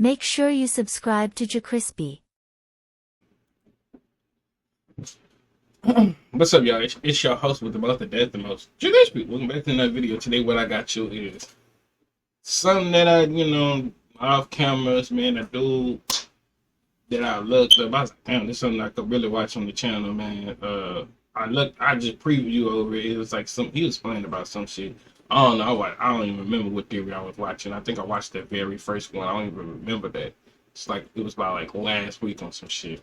Make sure you subscribe to JerCrispy. What's up, y'all? It's your host with the most, the most, JerCrispy. Welcome back to another video. Today, what I got you is something that I, off cameras, man, a dude that I looked up. I was like, damn, this is something I could really watch on the channel, man. I just preview over it. It was like he was playing about some shit. I don't know. I don't even remember what theory I was watching. I think I watched that very first one. I don't even remember that. It's like it was about like last week on some shit.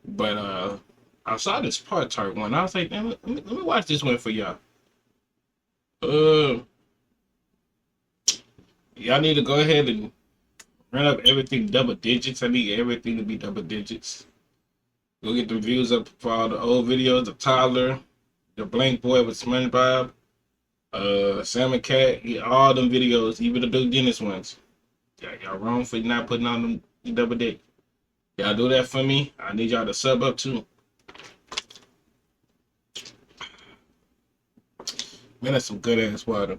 But I saw this Tart one. I was like, damn, let me watch this one for y'all. Y'all need to go ahead and run up everything double digits. I need everything to be double digits. Go get the views up for all the old videos. The toddler, the blank boy with SpongeBob, Salmon Cat, yeah, all them videos, even the Duke Dennis ones. Y'all wrong for not putting on them double dick. Y'all do that for me. I need y'all to sub up too. Man, that's some good ass water.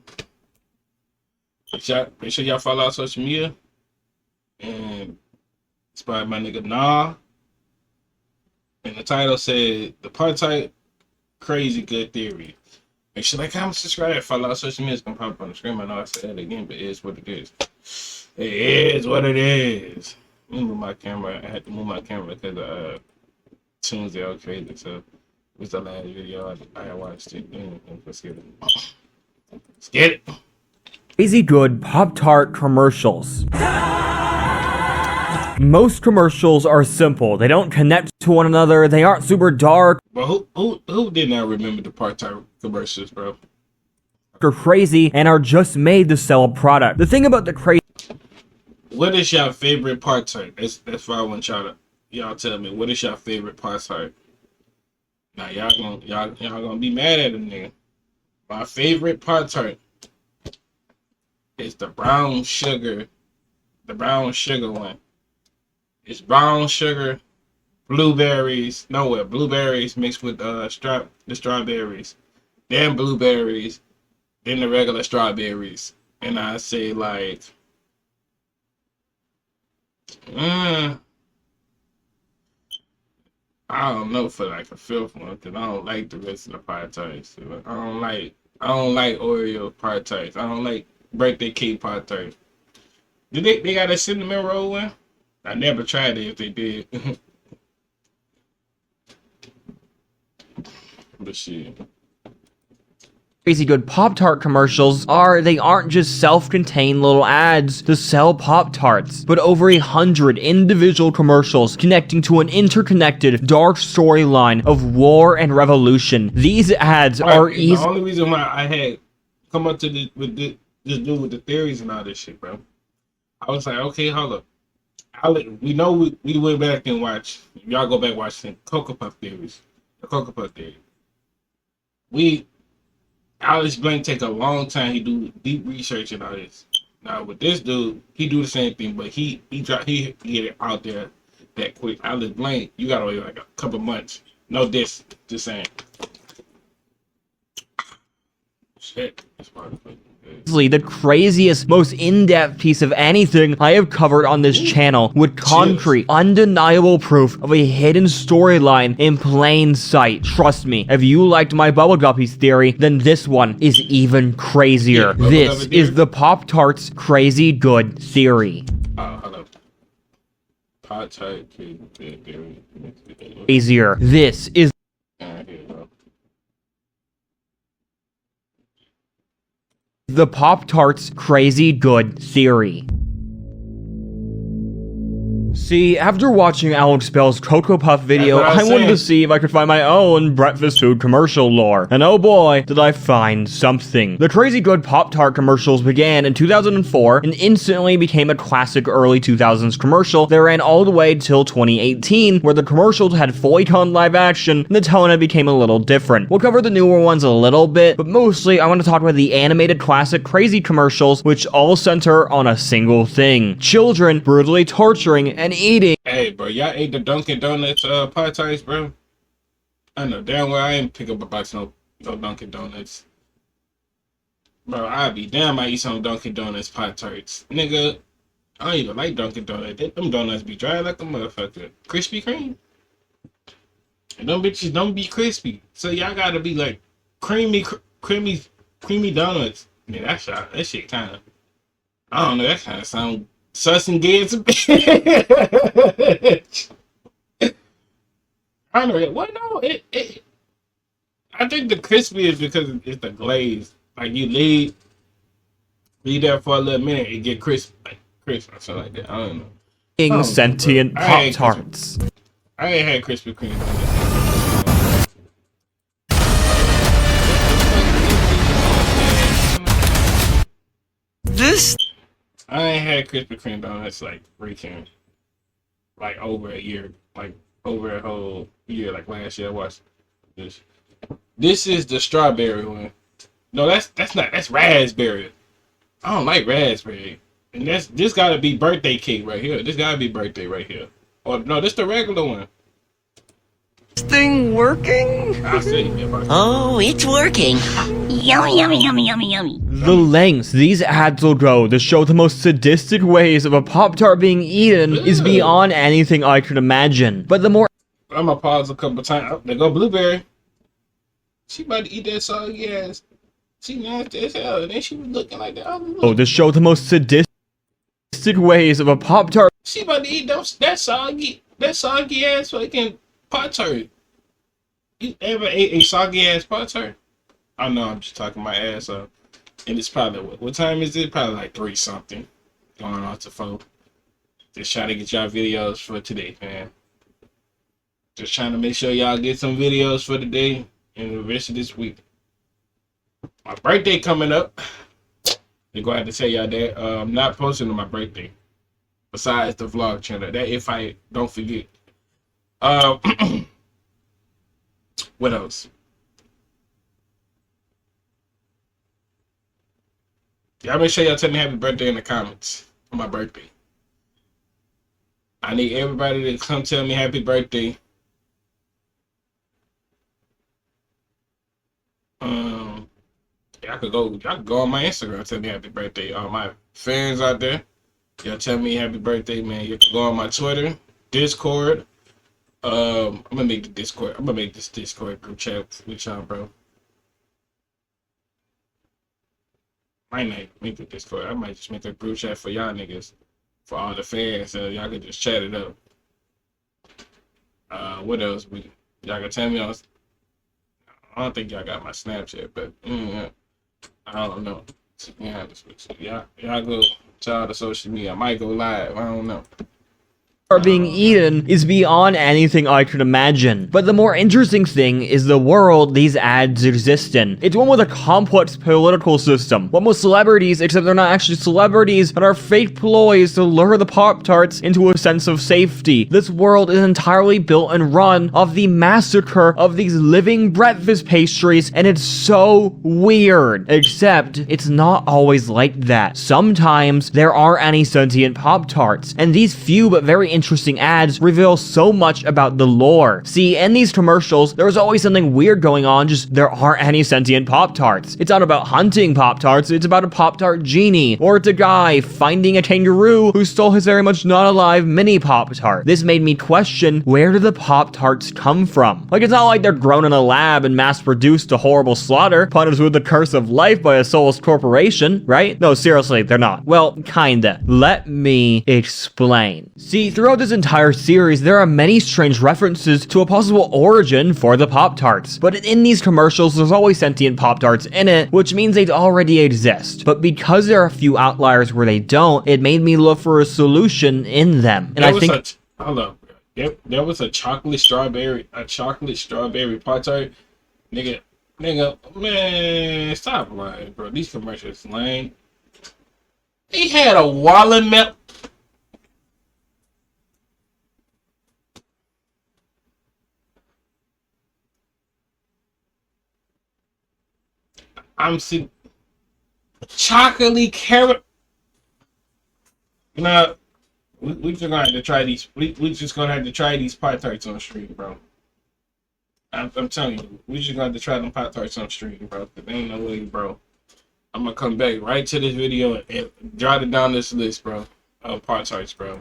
Make sure y'all follow our social media. And inspired my nigga Nah. And the title said the Tart Crazy Good Theory. Make sure like, comment, subscribe, follow our social media. It's gonna pop up on the screen. I know I said it again, but it is what it is. It is what it is. Let me move my camera. I had to move my camera because Tuesday I was crazy. So it was the last video I watched it. Let's get it. Let's get it. Crazy good Pop-Tart commercials. Most commercials are simple. They don't connect to one another. They aren't super dark But who did not remember the Tart commercials, bro? or crazy and are just made to sell a product. The thing about the crazy What is your favorite Tart? That's why I want y'all tell me. What is your favorite Tart? Now y'all gonna be mad at him, nigga. My favorite Tart is the brown sugar. The brown sugar one. It's brown sugar, blueberries mixed with the strawberries, then blueberries, then the regular strawberries. And I say like I don't know for like a fifth one, because I don't like the rest of the Tarts. I don't like Oreo Tarts. I don't like birthday cake Tarts. Do they got a cinnamon roll one? I never tried it if they did. But shit. crazy good Pop-Tart commercials aren't just self-contained little ads to sell Pop-Tarts, but over 100 individual commercials connecting to an interconnected dark storyline of war and revolution. These ads are easy. The only reason why I had come up to this dude with the theories and all this shit, bro. I was like, okay, hold up. We know we went back and watched. Y'all go back watching Cocoa Puff theories. The Cocoa Puff theory. Alex Blank take a long time. He do deep research and all this. Now with this dude, he do the same thing, but he get it out there that quick. Alex Blank, you gotta wait like a couple months. No diss, just saying. Shit, that's why the craziest, most in-depth piece of anything I have covered on this channel, with concrete, undeniable proof of a hidden storyline in plain sight. Trust me, if you liked my Bubble Guppies theory, then this one is even crazier. Yeah, this is the Pop-Tarts Crazy Good Theory. Hello. Pop-Tart theory. Crazier. This is the Pop-Tarts Crazy Good Theory. See, after watching Alex Bell's Cocoa Puff video, I wanted to see if I could find my own breakfast food commercial lore. And oh boy, did I find something. The Crazy Good Pop-Tart commercials began in 2004 and instantly became a classic early 2000s commercial that ran all the way till 2018, where the commercials had fully done live action and the tone had became a little different. We'll cover the newer ones a little bit, but mostly I want to talk about the animated classic Crazy commercials, which all center on a single thing: children brutally torturing and eating. Hey, bro, y'all ate the Dunkin' Donuts Tarts, bro? I know damn well I ain't pick up a box of no Dunkin' Donuts. Bro, I'd be damn I eat some Dunkin' Donuts Tarts. Nigga, I don't even like Dunkin' Donuts. Them donuts be dry like a motherfucker. Krispy Kreme. And them bitches don't be crispy. So y'all gotta be like creamy donuts. Man, that shit kind of, I don't know, that kind of sound sus and gay as a bitch. I don't know. Well, no, I think the crispy is because it's the glaze. Like you leave there for a little minute, it get crisp, like crisp or something like that. I don't know. Sentient Pop-Tarts. I ain't had Krispy Kreme. I ain't had Krispy Kreme donuts like freaking like over a year, like over a whole year, like last year. I watched this. This is the strawberry one. No, that's not. That's raspberry. I don't like raspberry. And this gotta be birthday cake right here. This gotta be birthday right here. Or no, this the regular one. This thing working? I'll see. Oh, it's working. Yummy, yummy, yummy, yummy, yummy. The lengths these ads will go to show the most sadistic ways of a Pop-Tart being eaten is beyond anything I could imagine. But the more I'm gonna pause a couple times. Oh, there go Blueberry. She about to eat that soggy ass. She nasty as hell. And then she was looking like that. to show the most sadistic ways of a Pop-Tart. She about to eat that soggy ass fucking Pop-Tart. You ever ate a soggy ass Pop-Tart? I know I'm just talking my ass up. And it's probably, what time is it? Probably like 3 something. Going on to 4. Just trying to get y'all videos for today, man. Just trying to make sure y'all get some videos for today and the rest of this week. My birthday coming up. I'm going to have to tell y'all that I'm not posting on my birthday. Besides the vlog channel. That if I don't forget. What else? Y'all make sure y'all tell me happy birthday in the comments on my birthday. I need everybody to come tell me happy birthday. Y'all could go on my Instagram and tell me happy birthday. All my fans out there, y'all tell me happy birthday, man. You can go on my Twitter, Discord. I'm gonna make the Discord. I'm gonna make this Discord group chat with y'all, bro. Might not make the Discord. I might just make a group chat for y'all niggas, for all the fans, so y'all can just chat it up. What else? Y'all can tell me on. I don't think y'all got my Snapchat, but I don't know. To be honest with you, y'all go to all the social media. I might go live. I don't know. Are being eaten is beyond anything I could imagine. But the more interesting thing is the world these ads exist in. It's one with a complex political system. One with celebrities, except they're not actually celebrities, but are fake ploys to lure the Pop-Tarts into a sense of safety. This world is entirely built and run off the massacre of these living breakfast pastries, and it's so weird. Except, it's not always like that. Sometimes, there are any sentient Pop-Tarts, and these few but very interesting ads reveal so much about the lore. See, in these commercials, there's always something weird going on, just there aren't any sentient Pop-Tarts. It's not about hunting Pop-Tarts, it's about a Pop-Tart genie, or it's a guy finding a kangaroo who stole his very much not alive mini Pop-Tart. This made me question, where do the Pop-Tarts come from? Like, it's not like they're grown in a lab and mass-produced to horrible slaughter, punished with the curse of life by a soulless corporation, right? No, seriously, they're not. Well, kinda. Let me explain. See, throughout this entire series, there are many strange references to a possible origin for the Pop-Tarts. But in these commercials, there's always sentient Pop-Tarts in it, which means they already exist. But because there are a few outliers where they don't, it made me look for a solution in them. And I think... Hold up. There was a chocolate strawberry Pop-Tart. Nigga, man, stop lying, bro. These commercials lame. They had a watermelon. I'm seeing chocolatey carrot. You know, we just gonna have to try these. We just gonna have to try these Pop-Tarts on stream, bro. I'm telling you, we just gonna have to try them Pop-Tarts on stream, bro. Cause there ain't no way, bro. I'm gonna come back right to this video and jot it down this list, bro. Pop-Tarts, bro.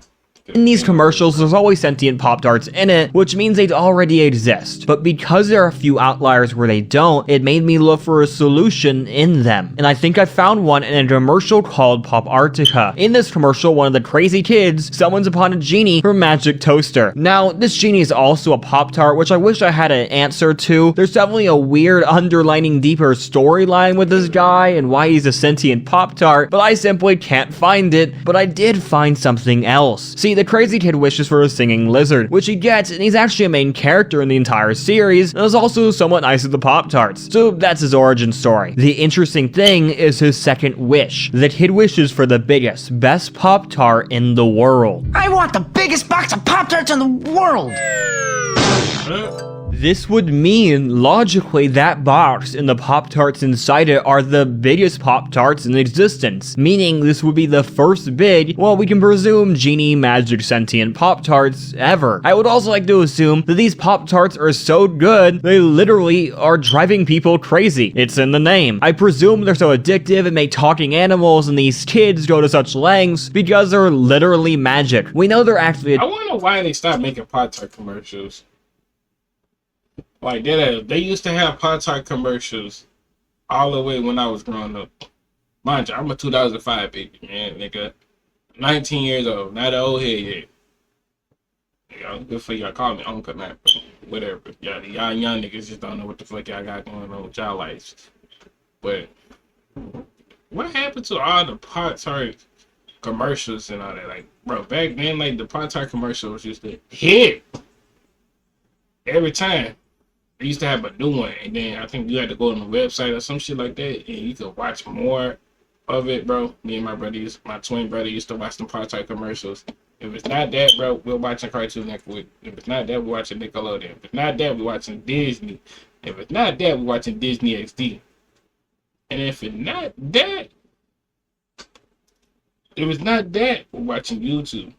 In these commercials, there's always sentient Pop-Tarts in it, which means they already exist. But because there are a few outliers where they don't, it made me look for a solution in them. And I think I found one in a commercial called Pop-Artica. In this commercial, one of the crazy kids summons upon a genie her magic toaster. Now, this genie is also a Pop-Tart, which I wish I had an answer to. There's definitely a weird underlining deeper storyline with this guy and why he's a sentient Pop-Tart, but I simply can't find it. But I did find something else. See, the crazy kid wishes for a singing lizard, which he gets, and he's actually a main character in the entire series, and is also somewhat nice with the Pop-Tarts. So that's his origin story. The interesting thing is his second wish. The kid wishes for the biggest, best Pop-Tart in the world. I want the biggest box of Pop-Tarts in the world! This would mean, logically, that box and the Pop-Tarts inside it are the biggest Pop-Tarts in existence, meaning this would be the first big, well, we can presume genie magic sentient Pop-Tarts ever. I would also like to assume that these Pop-Tarts are so good, they literally are driving people crazy. It's in the name. I presume they're so addictive and make talking animals, and these kids go to such lengths because they're literally magic. We know they're actually... I wonder why they stopped making Pop-Tart commercials. Like, they used to have Pop-Tart commercials all the way when I was growing up. Mind you, I'm a 2005 baby, man, nigga. 19 years old, not an old head yet. You know, good for y'all. Call me uncle, man. Whatever. Y'all young niggas just don't know what the fuck y'all got going on with y'all lives. But what happened to all the Pop-Tart commercials and all that? Like, bro, back then, like, the Pop-Tart commercial was just a hit every time. They used to have a new one, and then I think you had to go on the website or some shit like that, and you could watch more of it, bro. Me and my twin brother used to watch them Pop-Tart commercials. If it's not that, bro, we're watching Cartoon Network. If it's not that, we're watching Nickelodeon. If it's not that, we're watching Disney. If it's not that, we're watching Disney XD. And if it's not that, we're watching YouTube.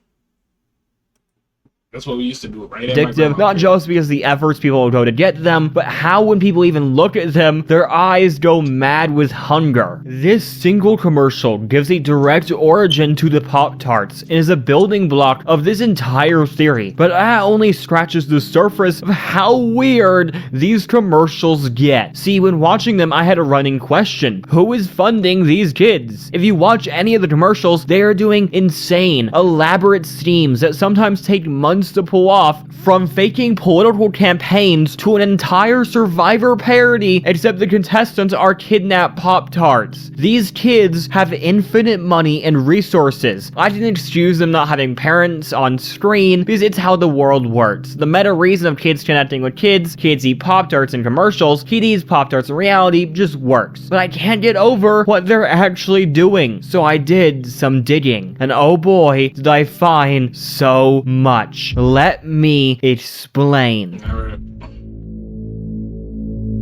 That's what we used to do, right? Addictive, not just because the efforts people go to get them, but how when people even look at them, their eyes go mad with hunger. This single commercial gives a direct origin to the Pop-Tarts and is a building block of this entire theory, but that only scratches the surface of how weird these commercials get. See, when watching them, I had a running question. Who is funding these kids? If you watch any of the commercials, they are doing insane, elaborate schemes that sometimes take months to pull off, from faking political campaigns to an entire Survivor parody, except the contestants are kidnapped Pop-Tarts. These kids have infinite money and resources. I didn't excuse them not having parents on screen because it's how the world works. The meta reason of kids connecting with kids eat Pop-Tarts in commercials, kid eats Pop-Tarts in reality just works. But I can't get over what they're actually doing. So I did some digging, and oh boy, did I find so much. Let me explain.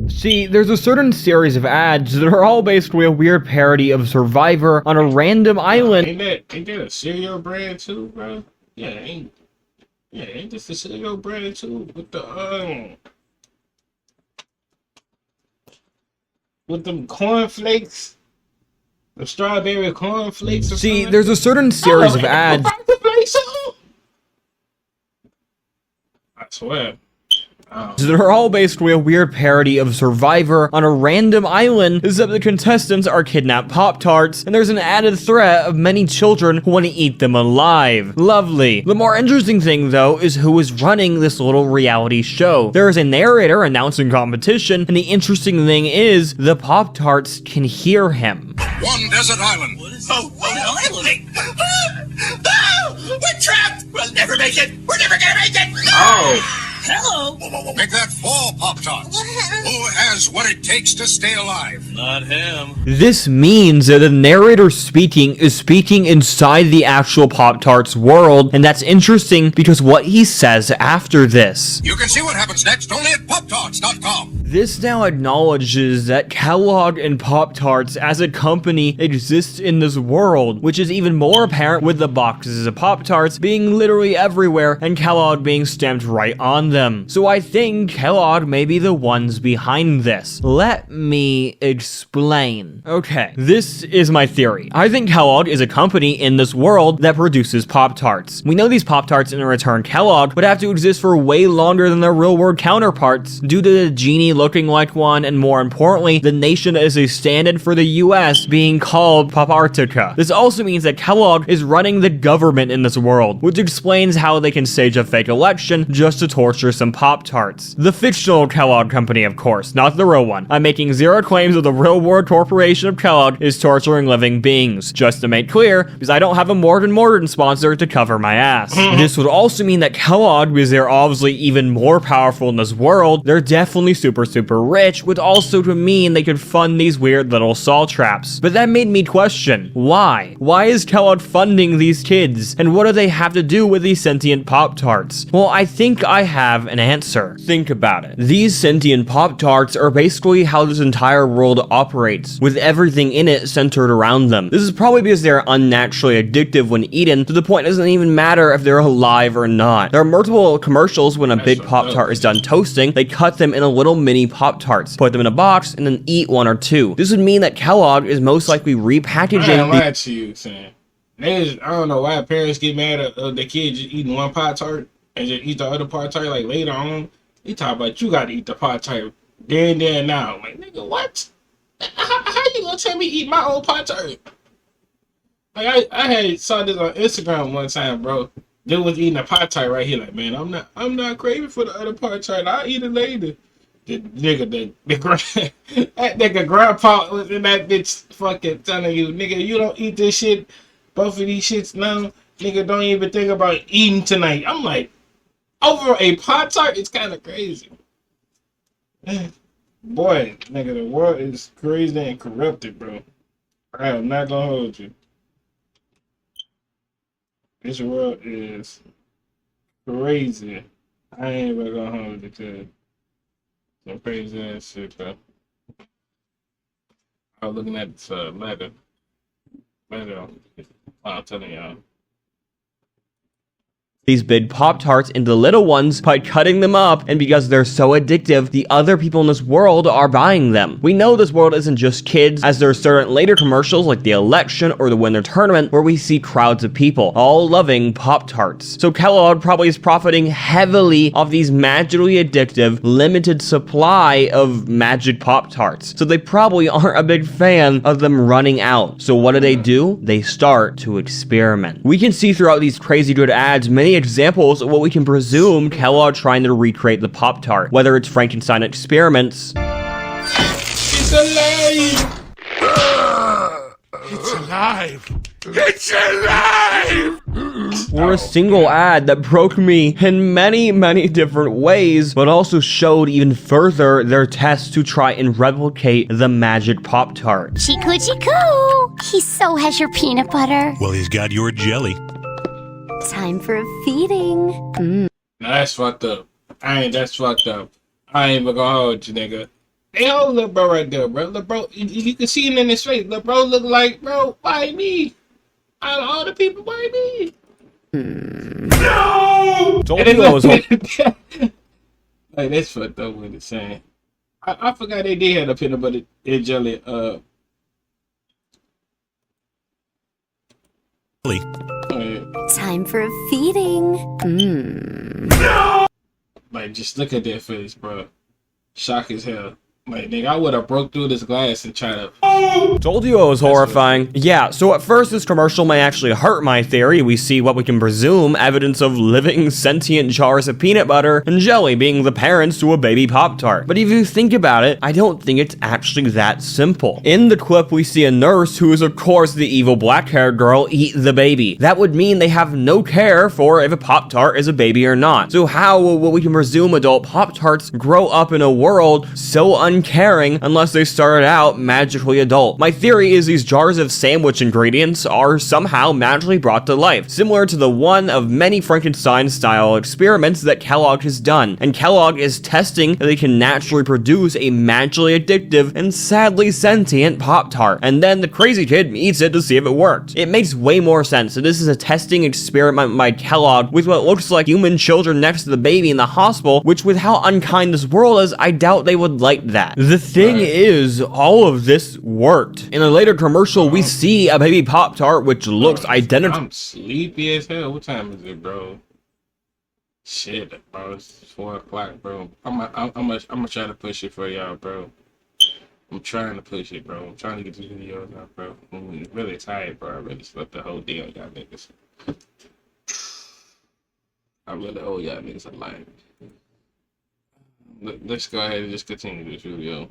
See, there's a certain series of ads that are all basically a weird parody of Survivor on a random island. Ain't that a cereal brand too, bro? Ain't this a cereal brand too? With them cornflakes? The strawberry cornflakes or See, something? there's a certain series of ads. I swear. That are all basically a weird parody of Survivor on a random island, except the contestants are kidnapped Pop-Tarts, and there's an added threat of many children who want to eat them alive. Lovely. The more interesting thing, though, is who is running this little reality show. There is a narrator announcing competition, and the interesting thing is, the Pop-Tarts can hear him. One desert island. Oh, what an island! Oh, we're trapped! We'll never make it! We're never gonna make it! No! Oh. Hello! Make that 4 Pop-Tarts. Who has what it takes to stay alive? Not him. This means that the narrator speaking is speaking inside the actual Pop-Tarts world, and that's interesting because what he says after this. You can see what happens next only at PopTarts.com. This now acknowledges that Kellogg and Pop-Tarts as a company exists in this world, which is even more apparent with the boxes of Pop-Tarts being literally everywhere and Kellogg being stamped right on them. So I think Kellogg may be the ones behind this. Let me explain. explain. Okay, this is my theory. I think Kellogg is a company in this world that produces Pop-Tarts. We know these Pop-Tarts in return Kellogg would have to exist for way longer than their real-world counterparts due to the genie looking like one, and more importantly, the nation that is a stand-in for the US being called Pop-Artica. This also means that Kellogg is running the government in this world, which explains how they can stage a fake election just to torture some Pop-Tarts. The fictional Kellogg company, of course, not the real one. I'm making zero claims that the real-world corporation of Kellogg is torturing living beings, just to make clear, because I don't have a Morgan Morton sponsor to cover my ass. This would also mean that Kellogg, because they're obviously even more powerful in this world, they're definitely super rich, would also to mean they could fund these weird little saw traps. But that made me question, why? Why is Kellogg funding these kids? And what do they have to do with these sentient Pop-Tarts? Well, I think I have an answer. Think about it. These sentient Pop-Tarts are basically how this entire world operates, with everything in it centered around them. This is probably because they're unnaturally addictive when eaten, to the point it doesn't even matter if they're alive or not. There are multiple commercials when a big Pop-Tart is done toasting, they cut them into little mini Pop-Tarts, put them in a box, and then eat one or two. This would mean that Kellogg is most likely repackaging. I ain't lying to you, saying. I don't know why parents get mad at the kids just eating one Pop-Tart and just eat the other Pop-Tart like later on. They talk about you gotta eat the Pop-Tart then now. I'm like, nigga, what? How you gonna tell me eat my own Pop-Tart? Like I had saw this on Instagram one time, bro. Dude was eating a Pop-Tart right here, like, man, I'm not craving for the other Pop-Tart. I'll eat it later. The nigga grandpa was in that bitch fucking telling you, nigga, you don't eat this shit, both of these shits now, nigga, don't even think about eating tonight. I'm like, over a Pop-Tart, it's kind of crazy. Boy, nigga, the world is crazy and corrupted, bro. I am not gonna hold you. This world is crazy. I ain't even gonna hold you to some crazy ass shit, bro. I was looking at this letter. I'm telling y'all. These big Pop-Tarts into little ones by cutting them up, and because they're so addictive, the other people in this world are buying them. We know this world isn't just kids, as there are certain later commercials like the election or the winter tournament where we see crowds of people, all loving Pop-Tarts. So Kellogg probably is profiting heavily off these magically addictive, limited supply of magic Pop-Tarts. So they probably aren't a big fan of them running out. So what do? They start to experiment. We can see throughout these crazy good ads many examples of what we can presume Kellogg trying to recreate the Pop-Tart, whether it's Frankenstein experiments. It's alive! It's alive! It's alive! Or a single ad that broke me in many different ways, but also showed even further their tests to try and replicate the magic Pop-Tart. Chiku Chiku! He so has your peanut butter. Well, he's got your jelly. Time for a feeding. Now that's fucked up. That's fucked up. I ain't even gonna hold you, nigga. Hey, hold little bro right there, bro. Little bro, you can see him in his face. Little bro look like, bro, why me? Out of all the people, why me? No! Told you I was like, that's fucked up what it's saying. I forgot they did have a peanut butter and jelly, Time for a feeding. No! Like, just look at that face, bro. Shock as hell. Like, nigga, I would have broke through this glass and tried to... Told you it was horrifying. Yeah, so at first this commercial may actually hurt my theory. We see what we can presume evidence of living sentient jars of peanut butter and jelly being the parents to a baby Pop-Tart. But if you think about it, I don't think it's actually that simple. In the clip, we see a nurse who is of course the evil black-haired girl eat the baby. That would mean they have no care for if a Pop-Tart is a baby or not. So how will we can presume adult Pop-Tarts grow up in a world so uncaring unless they started out magically adult? My theory is these jars of sandwich ingredients are somehow magically brought to life, similar to the one of many Frankenstein-style experiments that Kellogg has done, and Kellogg is testing that they can naturally produce a magically addictive and sadly sentient Pop-Tart, and then the crazy kid eats it to see if it worked. It makes way more sense that this is a testing experiment by Kellogg with what looks like human children next to the baby in the hospital, which with how unkind this world is, I doubt they would like that. that. The thing is, all of this worked. In a later commercial, we see a baby Pop-Tart which looks identical. I'm sleepy as hell. What time is it, bro? Shit, bro. It's 4 o'clock, bro. I'm gonna try to push it for y'all, bro. I'm trying to push it, bro. I'm trying to get these videos out, bro. I'm really tired, bro. I really slept the whole day on y'all niggas. I really owe y'all niggas a line. Let's go ahead and just continue this video.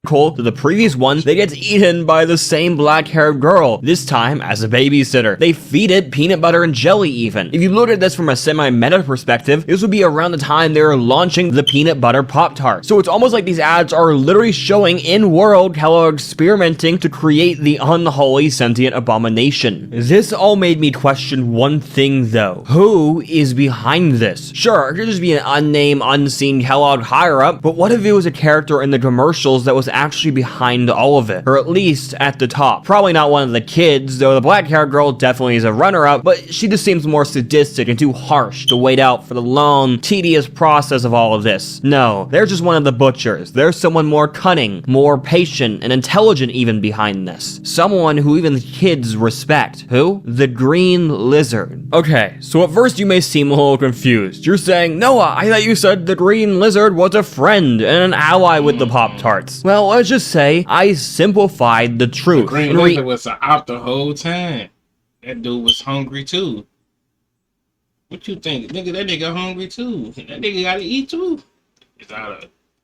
To the previous one, they get eaten by the same black-haired girl, this time as a babysitter. They feed it peanut butter and jelly even. If you look at this from a semi-meta perspective, this would be around the time they were launching the peanut butter Pop-Tart. So it's almost like these ads are literally showing in-world Kellogg experimenting to create the unholy sentient abomination. This all made me question one thing though. Who is behind this? Sure, it could just be an unnamed, unseen Kellogg higher-up, but what if it was a character in the commercials that was actually behind all of it, or at least at the top? Probably not one of the kids, though the black-haired girl definitely is a runner-up, but she just seems more sadistic and too harsh to wait out for the long, tedious process of all of this. No, they're just one of the butchers. There's someone more cunning, more patient, and intelligent even behind this. Someone who even the kids respect. Who? The Green Lizard. Okay, so at first you may seem a little confused. You're saying, Noah, I thought you said the Green Lizard was a friend and an ally with the Pop-Tarts. Well, let's just say I simplified the truth. The Green Lizard was out the whole time. That dude was hungry too. What you think? Nigga, that nigga hungry too. That nigga gotta eat too.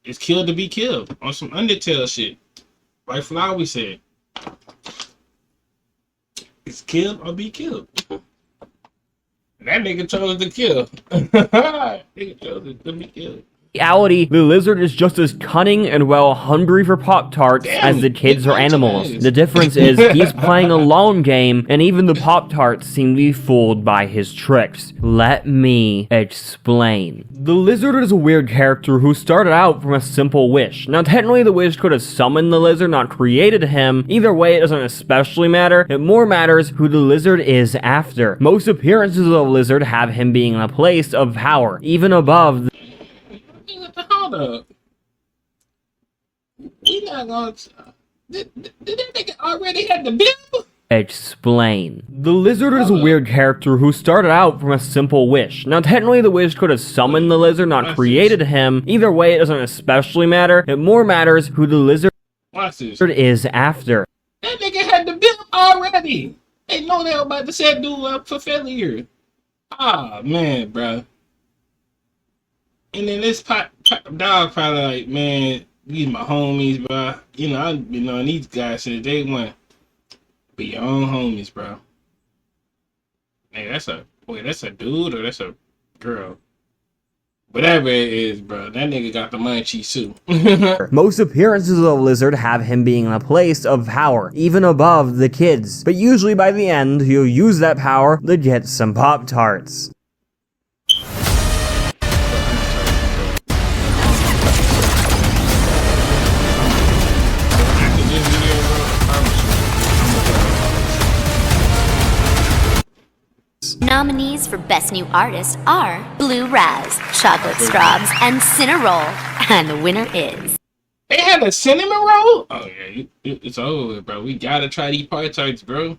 It's killed to be killed. On some Undertale shit. Like Flower said. It's killed or be killed. That nigga chose to kill. Nigga chose to be killed. In reality, the lizard is just as cunning and well hungry for Pop-Tarts as the kids or animals. The difference is he's playing a long game, and even the Pop-Tarts seem to be fooled by his tricks. Let me explain. The lizard is a weird character who started out from a simple wish. Now technically the wish could have summoned the lizard, not created him. Either way, it doesn't especially matter. It more matters who the lizard is after. Most appearances of the lizard have him being in a place of power, even above the Hold up. We not gonna. Did that nigga already had the bill? Explain. The lizard is a weird character who started out from a simple wish. Now technically the wish could have summoned the lizard, not created him. Either way, it doesn't especially matter. It more matters who the lizard is after. That nigga had the bill already. They know they were about to set dude up for failure. Ah, man, bro. And then this dog probably like, man, these my homies, bro. You know, I've been on these guys since day one. Be your own homies, bro. Hey, that's a dude or that's a girl? Whatever it is, bro. That nigga got the munchies too. Most appearances of the lizard have him being in a place of power, even above the kids. But usually by the end, he'll use that power to get some Pop-Tarts. Nominees for Best New Artist are Blue Raz, Chocolate Straws, and Cinnarol. And the winner is... They had a cinnamon roll? Oh yeah, it's over, bro. We gotta try these Pop-Tarts, bro.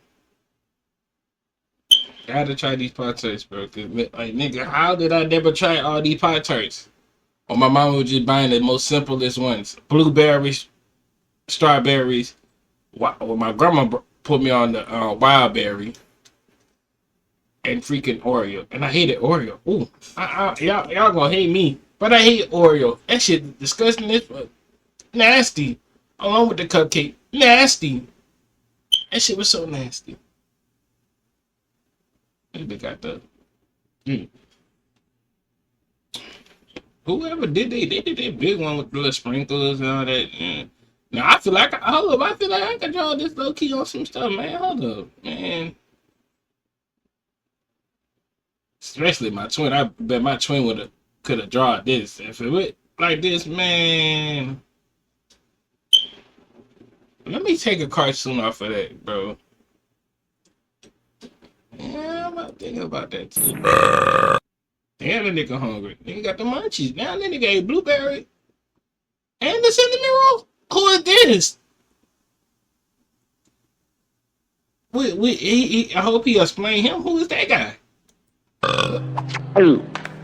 Gotta try these Pop-Tarts, bro. Cause like, nigga, how did I never try all these Pop-Tarts? Or my mama was just buying the most simplest ones. Blueberries, strawberries. Well, my grandma put me on the wild berry. And freaking Oreo. And I hated Oreo. Ooh. Y'all gonna hate me. But I hate Oreo. That shit disgusting as fuck. Nasty. Along with the cupcake. Nasty. That shit was so nasty. They got the... Whoever did they did that big one with the little sprinkles and all that. Yeah. Now I feel like I could draw this low key on some stuff, man. Hold up, man. Especially my twin. I bet my twin could have drawn this. If it went like this, man. Let me take a cartoon off of that, bro. Yeah, I'm not thinking about that too. Damn, the nigga hungry. Nigga got the munchies. Now the nigga ate blueberry. And the cinnamon roll? Who is this? I hope he explained him. Who is that guy?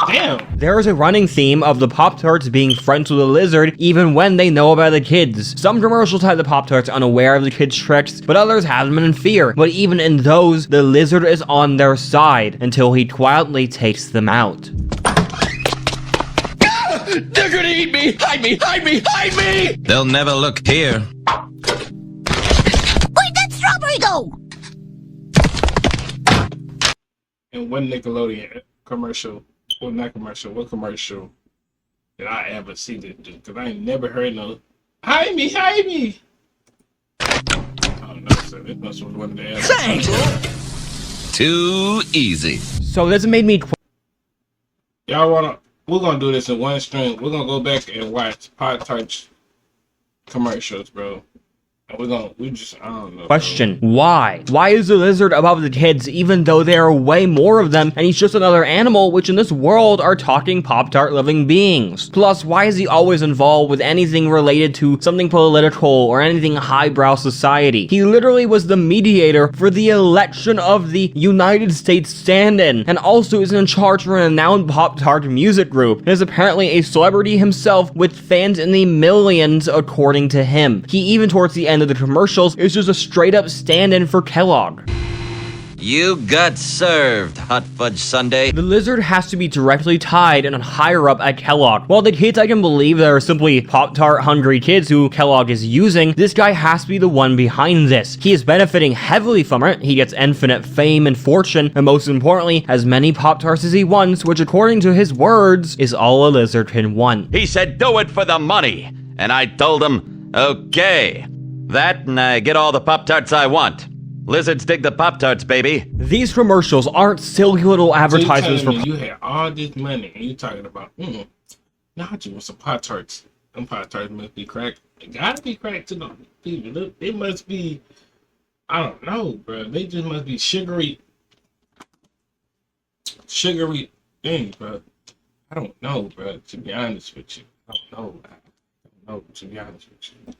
Damn. There is a running theme of the Pop-Tarts being friends with the lizard even when they know about the kids. Some commercials have the Pop-Tarts unaware of the kids' tricks, but others have them in fear. But even in those, the lizard is on their side until he quietly takes them out. They're gonna eat me! Hide me! Hide me! Hide me! They'll never look here. Where'd that strawberry go? And one Nickelodeon commercial, well, not commercial, what commercial did I ever see this dude? Because I ain't never heard no, hide me, hide me. Oh no, sir, this must was one of the Thanks. Too easy. So this made me Y'all wanna, we're gonna do this in one string. We're gonna go back and watch Pop-Tarts commercials, bro. And I don't know. question. Why? Why is the lizard above the kids even though there are way more of them and he's just another animal which in this world are talking Pop-Tart living beings? Plus, why is he always involved with anything related to something political or anything highbrow society? He literally was the mediator for the election of the United States stand-in and also is in charge for a renowned Pop-Tart music group and is apparently a celebrity himself with fans in the millions according to him. He even towards the end of the commercials is just a straight up stand-in for Kellogg. You got served, Hot Fudge Sundae. The lizard has to be directly tied and higher up at Kellogg. While the kids I can believe that are simply Pop-Tart hungry kids who Kellogg is using, this guy has to be the one behind this. He is benefiting heavily from it. He gets infinite fame and fortune, and most importantly, as many Pop-Tarts as he wants, which according to his words, is all a lizard can want. He said do it for the money. And I told him, okay. That and I get all the Pop-Tarts I want. Lizards dig the Pop-Tarts, baby. These commercials aren't silly little advertisements so for you had all this money and you talking about, now I just want some Pop-Tarts. Them Pop-Tarts must be cracked. They gotta be cracked to the people. It must be, I don't know, bro. They just must be sugary things, bro. I don't know, bro, to be honest with you. I don't know, to be honest with you.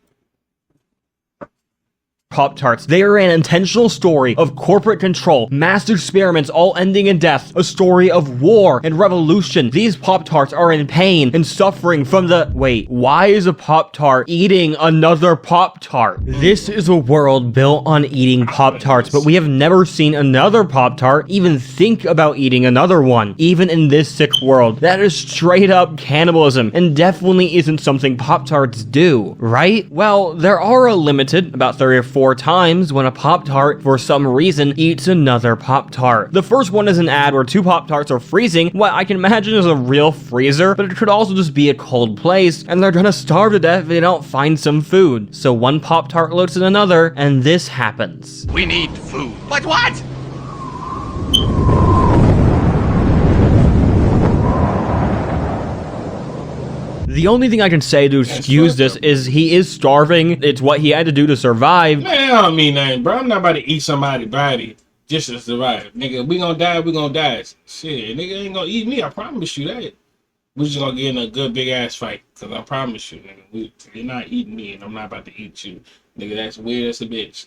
Pop-Tarts. They are an intentional story of corporate control, mass experiments all ending in death, a story of war and revolution. These Pop-Tarts are in pain and suffering from the... Wait, why is a Pop-Tart eating another Pop-Tart? This is a world built on eating Pop-Tarts, but we have never seen another Pop-Tart even think about eating another one. Even in this sick world, that is straight up cannibalism and definitely isn't something Pop-Tarts do, right? Well, there are a limited, about 3 or 4 times when a Pop-Tart, for some reason, eats another Pop-Tart. The first one is an ad where 2 Pop-Tarts are freezing, what I can imagine is a real freezer, but it could also just be a cold place, and they're gonna starve to death if they don't find some food. So one Pop-Tart looks at another, and this happens. We need food. But what? The only thing I can say to excuse this is he is starving. It's what he had to do to survive. Man, I don't mean nothing, bro. I'm not about to eat somebody's body just to survive. Nigga, we gonna die, we gonna die. Shit, nigga ain't gonna eat me, I promise you that. We just gonna get in a good big ass fight. Cause I promise you, nigga, you're not eating me and I'm not about to eat you. Nigga, that's weird as a bitch.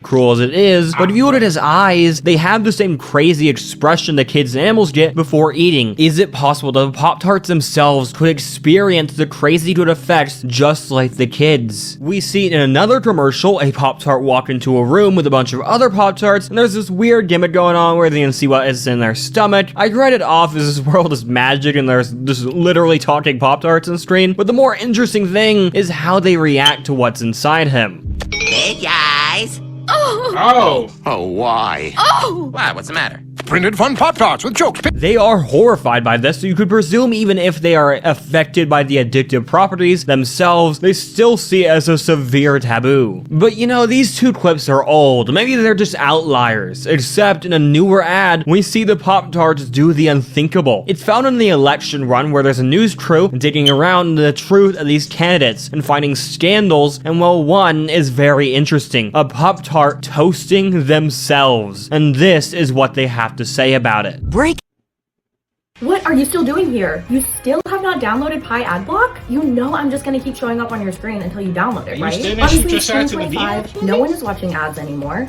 Cruel as it is, but if you look at his eyes, they have the same crazy expression that kids and animals get before eating. Is it possible that the Pop-Tarts themselves could experience the crazy good effects just like the kids? We see in another commercial a Pop-Tart walk into a room with a bunch of other Pop-Tarts, and there's this weird gimmick going on where they can see what is in their stomach. I read it off as this world is magic and there's just literally talking Pop-Tarts on screen, but the more interesting thing is how they react to what's inside him. Hey, guys. Oh! Oh, why? Oh! Why? What's the matter? Printed fun Pop-Tarts with jokes. They are horrified by this, so you could presume even if they are affected by the addictive properties themselves, they still see it as a severe taboo. But you know, these 2 clips are old. Maybe they're just outliers. Except in a newer ad, we see the Pop-Tarts do the unthinkable. It's found in the election run where there's a news crew digging around the truth of these candidates and finding scandals, and well, one is very interesting. A Pop-Tart toasting themselves. And this is what they have to say about it. What are you still doing here? You still have not downloaded Pi Adblock? You know I'm just gonna keep showing up on your screen until you download it, right? Obviously, it's 2025. No one is watching ads anymore.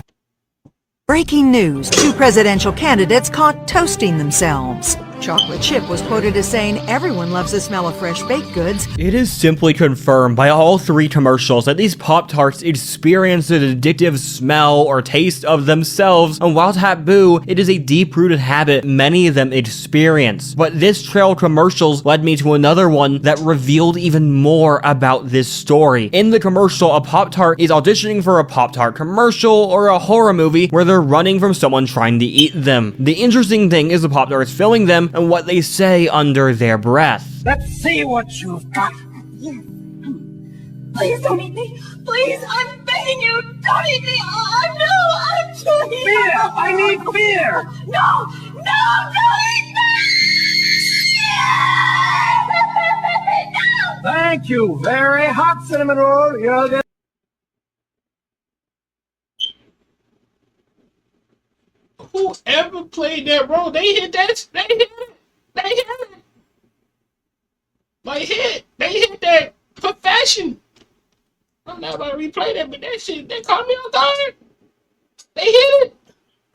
Breaking news. 2 presidential candidates caught toasting themselves. Chocolate Chip was quoted as saying everyone loves the smell of fresh baked goods. It is simply confirmed by all 3 commercials that these Pop-Tarts experience an addictive smell or taste of themselves, and while taboo, it is a deep-rooted habit many of them experience. But this trail of commercials led me to another one that revealed even more about this story. In the commercial, a Pop-Tart is auditioning for a Pop-Tart commercial or a horror movie where they're running from someone trying to eat them. The interesting thing is the Pop-Tarts filming them and what they say under their breath. Let's see what you've got. Please don't eat me. Please, I'm begging you. Don't eat me. I'm killing you. Beer! I need beer! No, don't eat me. No. Thank you. Very hot cinnamon roll. You'll get. Whoever played that role, they hit that. They hit it. They hit that profession. I'm not about to replay that, but that shit, they caught me on guard. They hit it.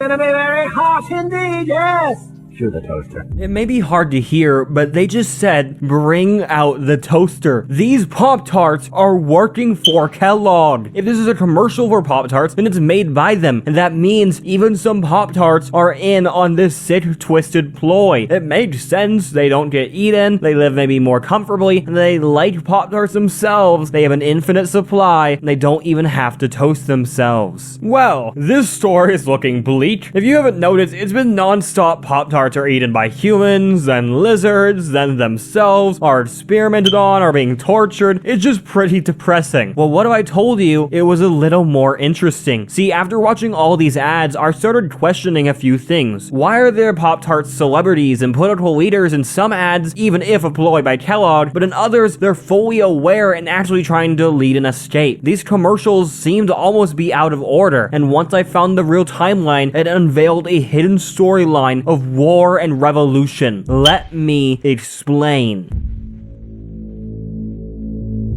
Gonna be very hot indeed, yes. Cue the toaster. It may be hard to hear, but they just said, bring out the toaster. These Pop-Tarts are working for Kellogg. If this is a commercial for Pop-Tarts, then it's made by them. And that means even some Pop-Tarts are in on this sick, twisted ploy. It makes sense. They don't get eaten. They live maybe more comfortably. And they like Pop-Tarts themselves. They have an infinite supply. And they don't even have to toast themselves. Well, this story is looking bleak. If you haven't noticed, it's been non-stop Pop-Tarts are eaten by humans, then lizards, then themselves are experimented on, are being tortured. It's just pretty depressing. Well, what if I told you it was a little more interesting? See, after watching all these ads, I started questioning a few things. Why are there Pop-Tarts celebrities and political leaders in some ads, even if employed by Kellogg, but in others, they're fully aware and actually trying to lead an escape? These commercials seem to almost be out of order, and once I found the real timeline, it unveiled a hidden storyline of war and revolution. Let me explain.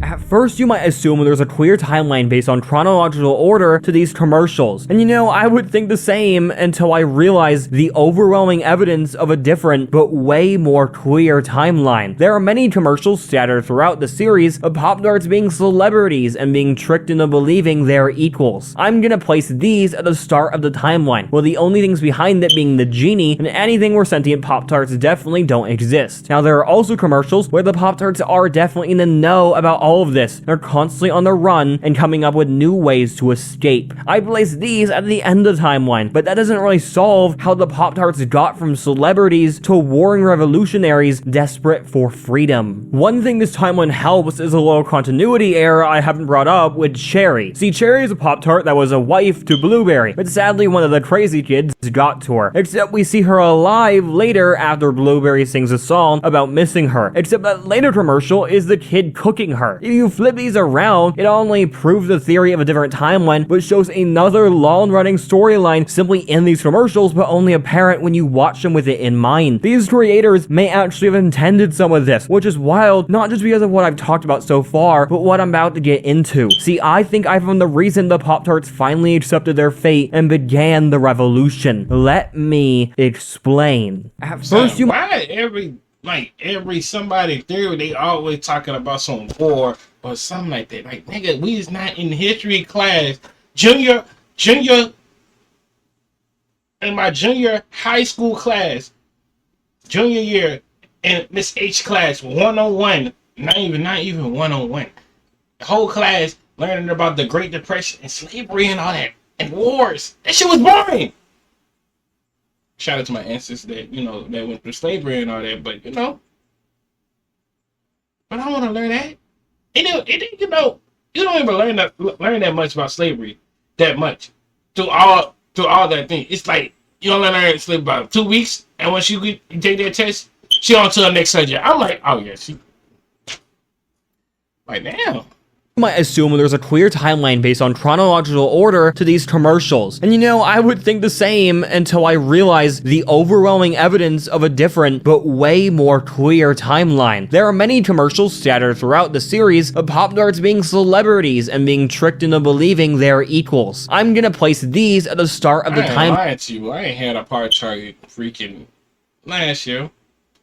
At first, you might assume there's a clear timeline based on chronological order to these commercials. And I would think the same until I realized the overwhelming evidence of a different, but way more clear timeline. There are many commercials scattered throughout the series of Pop-Tarts being celebrities and being tricked into believing they're equals. I'm gonna place these at the start of the timeline, with the only things behind it being the genie and anything where sentient Pop-Tarts definitely don't exist. Now, there are also commercials where the Pop-Tarts are definitely in the know about all of this. They're constantly on the run and coming up with new ways to escape. I place these at the end of the timeline, but that doesn't really solve how the Pop-Tarts got from celebrities to warring revolutionaries desperate for freedom. One thing this timeline helps is a little continuity error I haven't brought up with Cherry. See, Cherry is a Pop-Tart that was a wife to Blueberry, but sadly one of the crazy kids got to her. Except we see her alive later after Blueberry sings a song about missing her. Except that later commercial is the kid cooking her. If you flip these around, it only proves the theory of a different timeline, but shows another long-running storyline simply in these commercials, but only apparent when you watch them with it in mind. These creators may actually have intended some of this, which is wild, not just because of what I've talked about so far, but what I'm about to get into. See, I think I found the reason the Pop-Tarts finally accepted their fate and began the revolution. Let me explain. At first, you might every somebody theory, they always talking about some war or something like that. Like, nigga, we is not in history class. Junior, in my junior high school class, junior year, in Miss H class, 101, not even 101. The whole class learning about the Great Depression and slavery and all that, and wars. That shit was boring. Shout out to my ancestors that, that went through slavery and all that, but, but I want to learn that. You don't even learn that much about slavery, that much, through all that thing. It's like, you only learn slavery about 2 weeks, and once you take that test, she on to the next subject. I'm like, oh yeah, she, like, damn, You might assume there's a clear timeline based on chronological order to these commercials. And you know, I would think the same until I realized the overwhelming evidence of a different, but way more clear timeline. There are many commercials scattered throughout the series of Pop-Tarts being celebrities and being tricked into believing they're equals. I'm gonna place these at the start of the time. I ain't lying to you. I ain't had a Pop-Tart freaking last year.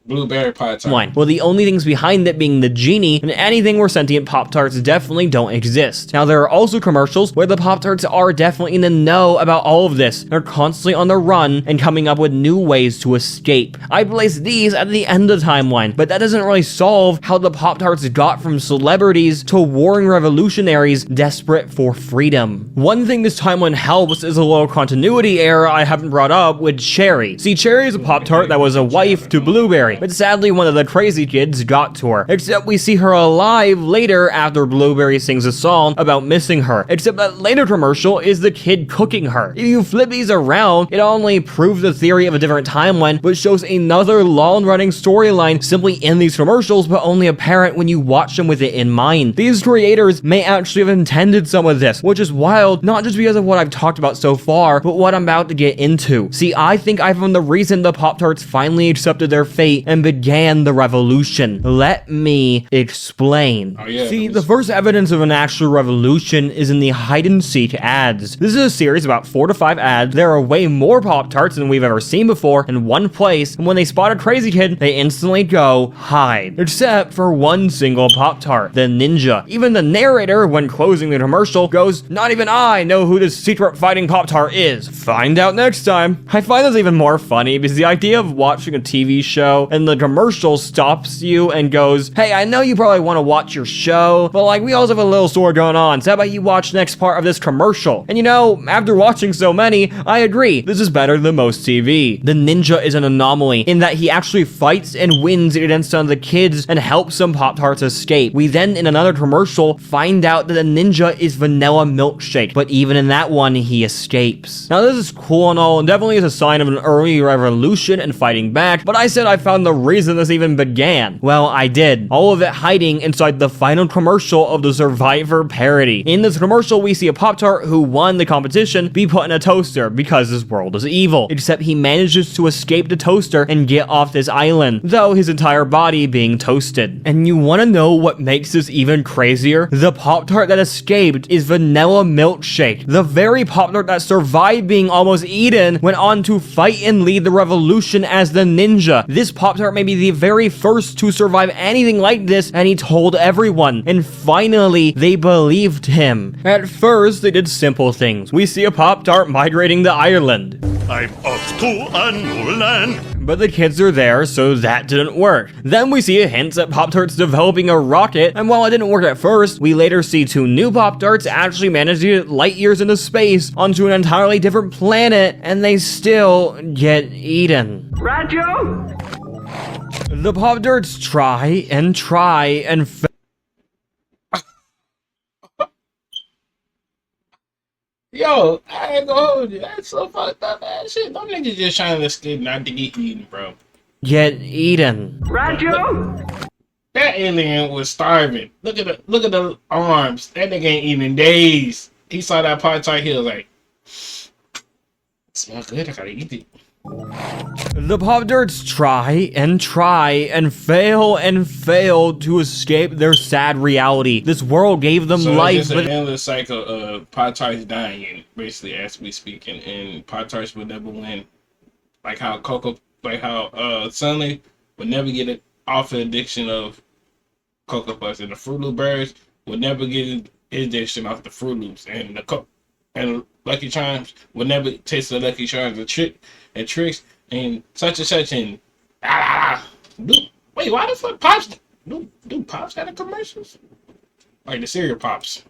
Blueberry Pop-Tart. Well, the only things behind it being the genie and anything where sentient Pop-Tarts definitely don't exist. Now, there are also commercials where the Pop-Tarts are definitely in the know about all of this. They're constantly on the run and coming up with new ways to escape. I place these at the end of the timeline, but that doesn't really solve how the Pop-Tarts got from celebrities to warring revolutionaries desperate for freedom. One thing this timeline helps is a little continuity error I haven't brought up with Cherry. See, Cherry is a Pop-Tart that was a wife to Blueberry, but sadly one of the crazy kids got to her. Except we see her alive later after Blueberry sings a song about missing her. Except that later commercial is the kid cooking her. If you flip these around, it not only proves the theory of a different timeline, but shows another long-running storyline simply in these commercials, but only apparent when you watch them with it in mind. These creators may actually have intended some of this, which is wild, not just because of what I've talked about so far, but what I'm about to get into. See, I think I found the reason the Pop-Tarts finally accepted their fate and began the revolution. Let me explain. See, the first evidence of an actual revolution is in the hide-and-seek ads. This is a series about 4 to 5 ads. There are way more Pop-Tarts than we've ever seen before in one place, and when they spot a crazy kid, they instantly go hide. Except for one single Pop-Tart, the Ninja. Even the narrator, when closing the commercial, goes, "Not even I know who this secret fighting Pop-Tart is. Find out next time." I find this even more funny because the idea of watching a TV show and the commercial stops you and goes, "Hey, I know you probably want to watch your show, but like we also have a little story going on, so how about you watch the next part of this commercial?" And you know, after watching so many, I agree, this is better than most TV. The Ninja is an anomaly in that he actually fights and wins against some of the kids and helps some Pop-Tarts escape. We then, in another commercial, find out that the Ninja is Vanilla Milkshake, but even in that one, he escapes. Now this is cool and all, and definitely is a sign of an early revolution and fighting back, but I said I found the reason this even began. Well, I did. All of it hiding inside the final commercial of the Survivor parody. In this commercial, we see a Pop-Tart who won the competition be put in a toaster because this world is evil. Except he manages to escape the toaster and get off this island, though his entire body being toasted. And you want to know what makes this even crazier? The Pop-Tart that escaped is Vanilla Milkshake. The very Pop-Tart that survived being almost eaten went on to fight and lead the revolution as the Ninja. This Pop-Tart may be the very first to survive anything like this, and he told everyone. And finally, they believed him. At first, they did simple things. We see a Pop-Tart migrating to Ireland. I'm off to a new land. But the kids are there, so that didn't work. Then we see a hint at Pop-Tarts developing a rocket, and while it didn't work at first, we later see 2 new Pop-Tarts actually manage to get light years into space onto an entirely different planet, and they still get eaten. Rancho? The Pop-Tarts try and Yo, I ain't gonna hold you. That's so fucked up ass shit. Them niggas just trying to escape not to get eaten, bro. get eaten. Rancho? That alien was starving. Look at the arms. That nigga ain't eating in days. He saw that Pop-Tart, he was like, smells good, I gotta eat it. The Pop-Tarts try and fail to escape their sad reality. This world gave them life, it's just an endless cycle of Pop-Tarts dying, basically, as we speak, and Pop-Tarts would never win. Like how Sunny would never get it off the addiction of Cocoa Puffs, and the Fruit Loop Birds would never get his addiction off the Fruit Loops, and and Lucky Charms would never taste the Lucky Charms and tricks and such, and wait, why the fuck Pops do Pops got a commercials? Like the cereal Pops.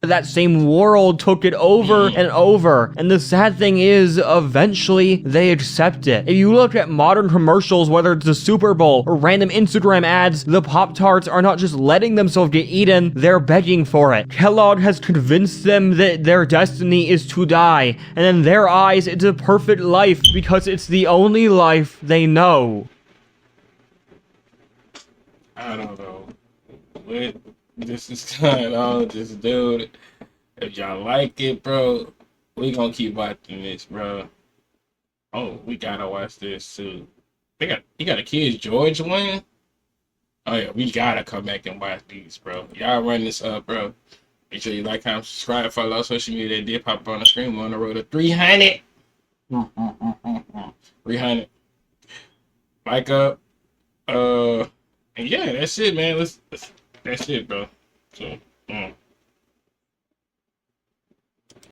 That same world took it over and over, and the sad thing is, eventually, they accept it. If you look at modern commercials, whether it's the Super Bowl or random Instagram ads, the Pop-Tarts are not just letting themselves get eaten, they're begging for it. Kellogg has convinced them that their destiny is to die, and in their eyes, it's a perfect life because it's the only life they know. I don't know. This is going on. Just do it. If y'all like it, bro, we gonna keep watching this, bro. Oh, we gotta watch this too. You got a Kids George one? Oh yeah, we gotta come back and watch these, bro. Y'all run this up, bro. Make sure you like, comment, subscribe, follow our social media. That did pop up on the screen. We're on the road to 300. 300. Like up. And yeah, that's it, man. That's it, bro. So,